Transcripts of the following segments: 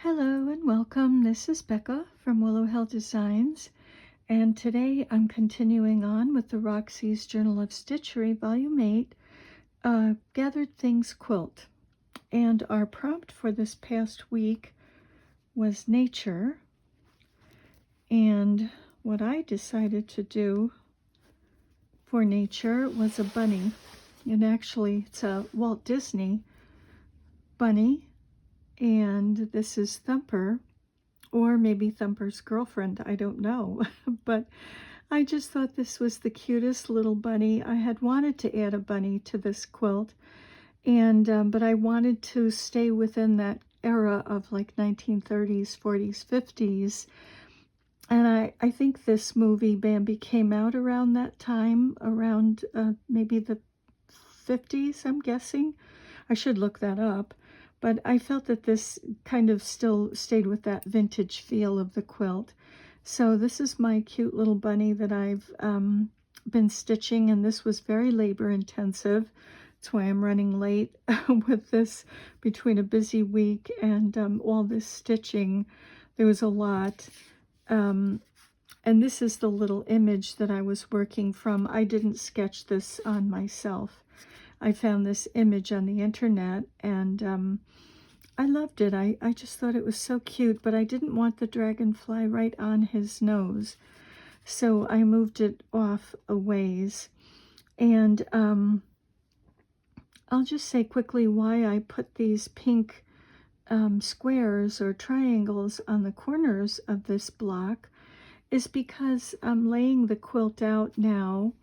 Hello and welcome. This is Becca from Willow Hill Designs, and today I'm continuing on with the Roxys Journal of Stitchery Volume 8 Gathered Things Quilt. And our prompt for this past week was nature, and what I decided to do for nature was a bunny. And actually it's a Walt Disney bunny, and this is Thumper, or maybe Thumper's girlfriend, I don't know. But I just thought this was the cutest little bunny. I had wanted to add a bunny to this quilt, and but I wanted to stay within that era of like 1930s, 40s, 50s. And I think this movie Bambi came out around that time, around maybe the 50s, I'm guessing. I should look that up. But I felt that this kind of still stayed with that vintage feel of the quilt. So this is my cute little bunny that I've been stitching, and this was very labor intensive. That's why I'm running late with this, between a busy week and all this stitching. There was a lot. And this is the little image that I was working from. I didn't sketch this on myself. I found this image on the internet, and I loved it. I just thought it was so cute, but I didn't want the dragonfly right on his nose. So I moved it off a ways. And I'll just say quickly why I put these pink squares or triangles on the corners of this block is because I'm laying the quilt out now,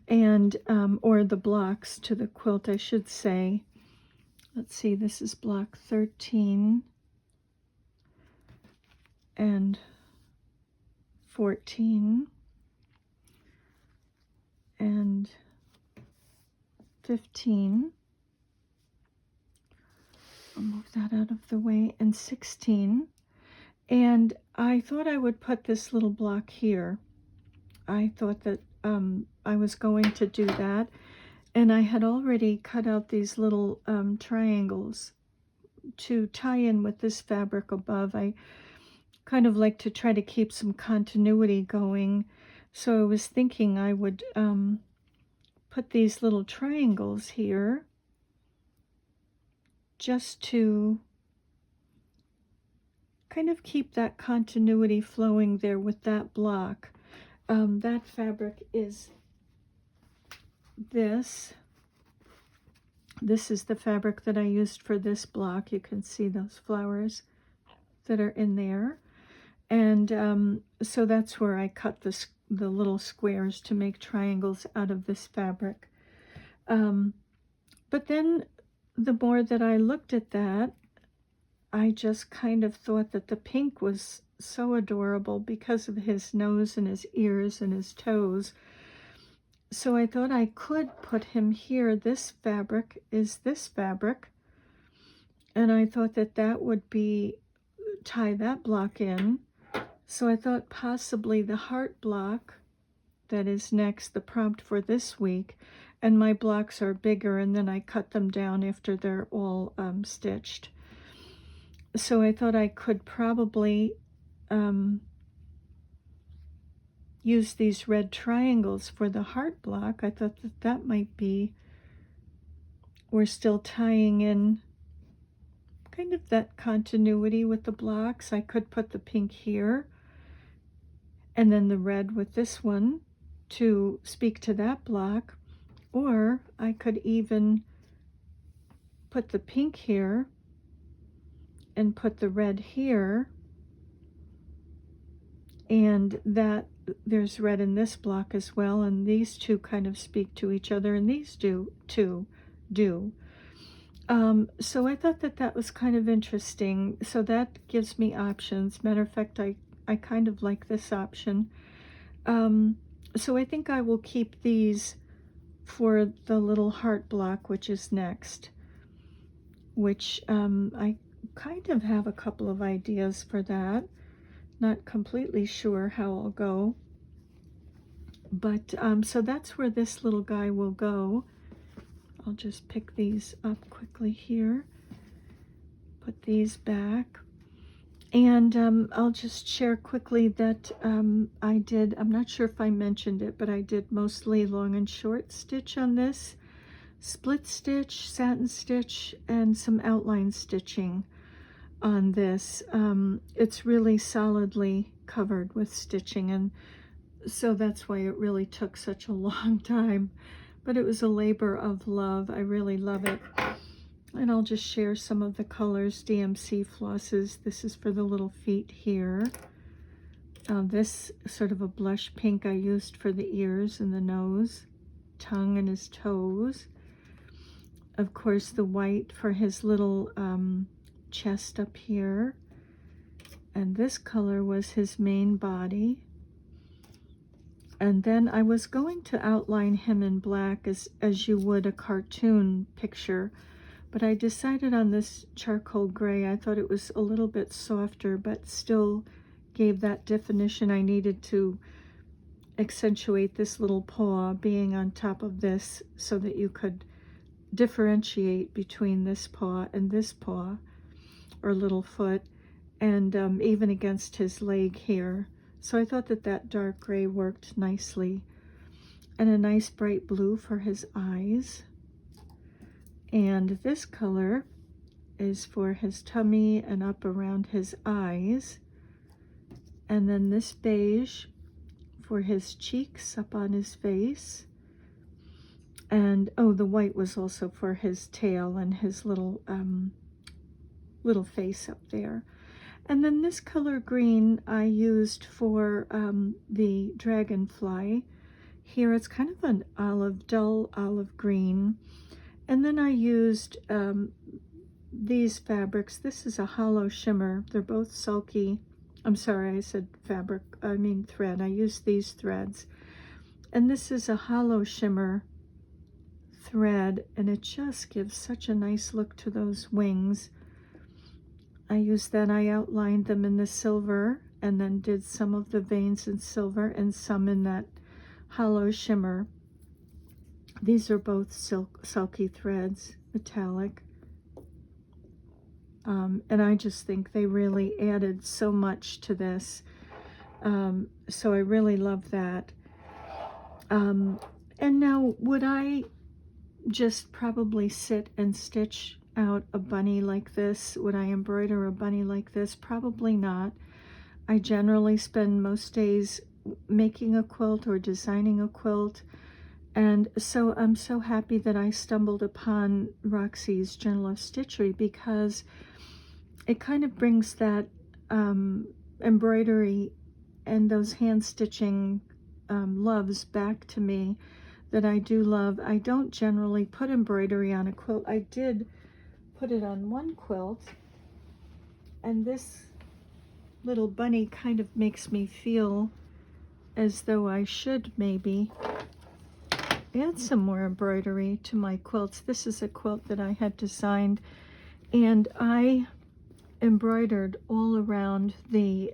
and or the blocks to the quilt, I should say. Let's see, this is block 13 and 14 and 15. I'll move that out of the way, and 16. And I thought I would put this little block here. I thought that I was going to do that. And I had already cut out these little triangles to tie in with this fabric above. I kind of like to try to keep some continuity going. So I was thinking I would put these little triangles here just to kind of keep that continuity flowing there with that block. That fabric is this is the fabric that I used for this block. You can see those flowers that are in there, and so that's where I cut the little squares to make triangles out of this fabric. But then the more that I looked at that, I just kind of thought that the pink was so adorable because of his nose and his ears and his toes. So I thought I could put him here. This fabric is this fabric, and I thought that that would be, tie that block in. So I thought possibly the heart block that is next, the prompt for this week, and my blocks are bigger, and then I cut them down after they're all stitched. So I thought I could probably use these red triangles for the heart block. I thought that that might be, we're still tying in kind of that continuity with the blocks. I could put the pink here and then the red with this one to speak to that block, or I could even put the pink here and put the red here, and that there's red in this block as well, and these two kind of speak to each other, and these do. So I thought that that was kind of interesting. So that gives me options. Matter of fact, I kind of like this option. So I think I will keep these for the little heart block, which is next, which I kind of have a couple of ideas for that. Not completely sure how I'll go, but so that's where this little guy will go. I'll just pick these up quickly here, put these back, And I'll just share quickly that I'm not sure if I mentioned it, but I did mostly long and short stitch on this. Split stitch, satin stitch, and some outline stitching on this. It's really solidly covered with stitching, and so that's why it really took such a long time. But it was a labor of love. I really love it. And I'll just share some of the colors. DMC flosses. This is for the little feet here. This sort of a blush pink I used for the ears and the nose, tongue and his toes. Of course, the white for his little chest up here. And this color was his main body. And then I was going to outline him in black as you would a cartoon picture, but I decided on this charcoal gray. I thought it was a little bit softer, but still gave that definition I needed to accentuate this little paw being on top of this so that you could differentiate between this paw and this paw or little foot, and even against his leg here. So I thought that that dark gray worked nicely. And a nice bright blue for his eyes. And this color is for his tummy and up around his eyes. And then this beige for his cheeks up on his face. And oh, the white was also for his tail and his little face up there. And then this color green I used for the dragonfly. Here it's kind of an olive, dull olive green. And then I used these fabrics. This is a hollow shimmer. They're both sulky. I'm sorry, I said fabric. I mean thread. I used these threads. And this is a hollow shimmer thread, and it just gives such a nice look to those wings. I used that. I outlined them in the silver and then did some of the veins in silver and some in that hollow shimmer. These are both sulky threads, metallic. And I just think they really added so much to this. So I really love that. And now, would I just probably sit and stitch out a bunny like this? Would I embroider a bunny like this? Probably not. I generally spend most days making a quilt or designing a quilt. And so I'm so happy that I stumbled upon Roxys Journal of Stitchery, because it kind of brings that embroidery and those hand stitching loves back to me that I do love. I don't generally put embroidery on a quilt. I did put it on one quilt, and this little bunny kind of makes me feel as though I should maybe add some more embroidery to my quilts. This is a quilt that I had designed, and I embroidered all around the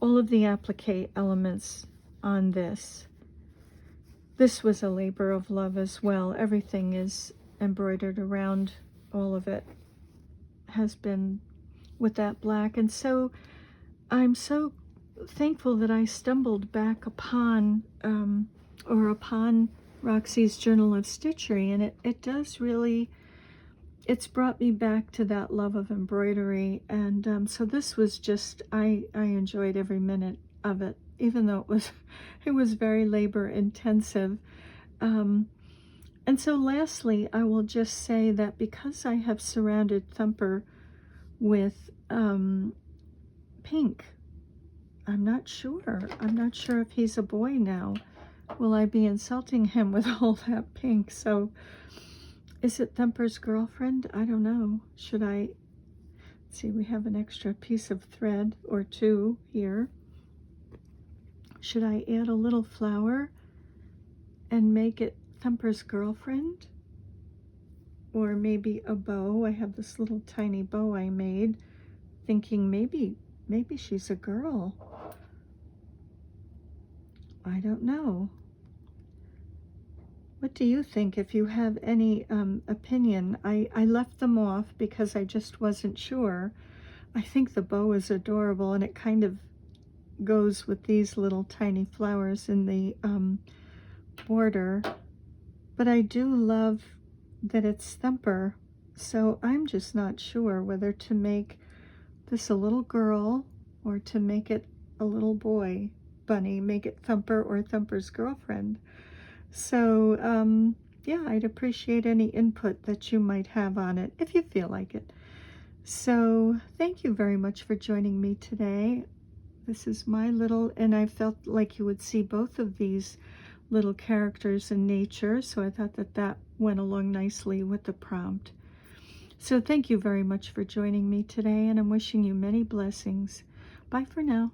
all of the applique elements on this. This was a labor of love as well. Everything is embroidered around, all of it has been with that black. And so I'm so thankful that I stumbled back upon upon Roxys Journal of Stitchery, and it does really, it's brought me back to that love of embroidery. And so this was just, I enjoyed every minute of it, even though it was very labor intensive. And so lastly, I will just say that because I have surrounded Thumper with pink, I'm not sure if he's a boy now. Will I be insulting him with all that pink? So is it Thumper's girlfriend? I don't know. Should I, let's see, we have an extra piece of thread or two here. Should I add a little flower and make it Thumper's girlfriend? Or maybe a bow. I have this little tiny bow I made, thinking maybe she's a girl. I don't know. What do you think? If you have any opinion, I left them off because I just wasn't sure. I think the bow is adorable, and it kind of goes with these little tiny flowers in the border. But I do love that it's Thumper, so I'm just not sure whether to make this a little girl or to make it a little boy bunny, make it Thumper or Thumper's girlfriend. So yeah, I'd appreciate any input that you might have on it if you feel like it. So thank you very much for joining me today. This is my little, and I felt like you would see both of these little characters in nature, so I thought that that went along nicely with the prompt. So thank you very much for joining me today, and I'm wishing you many blessings. Bye for now.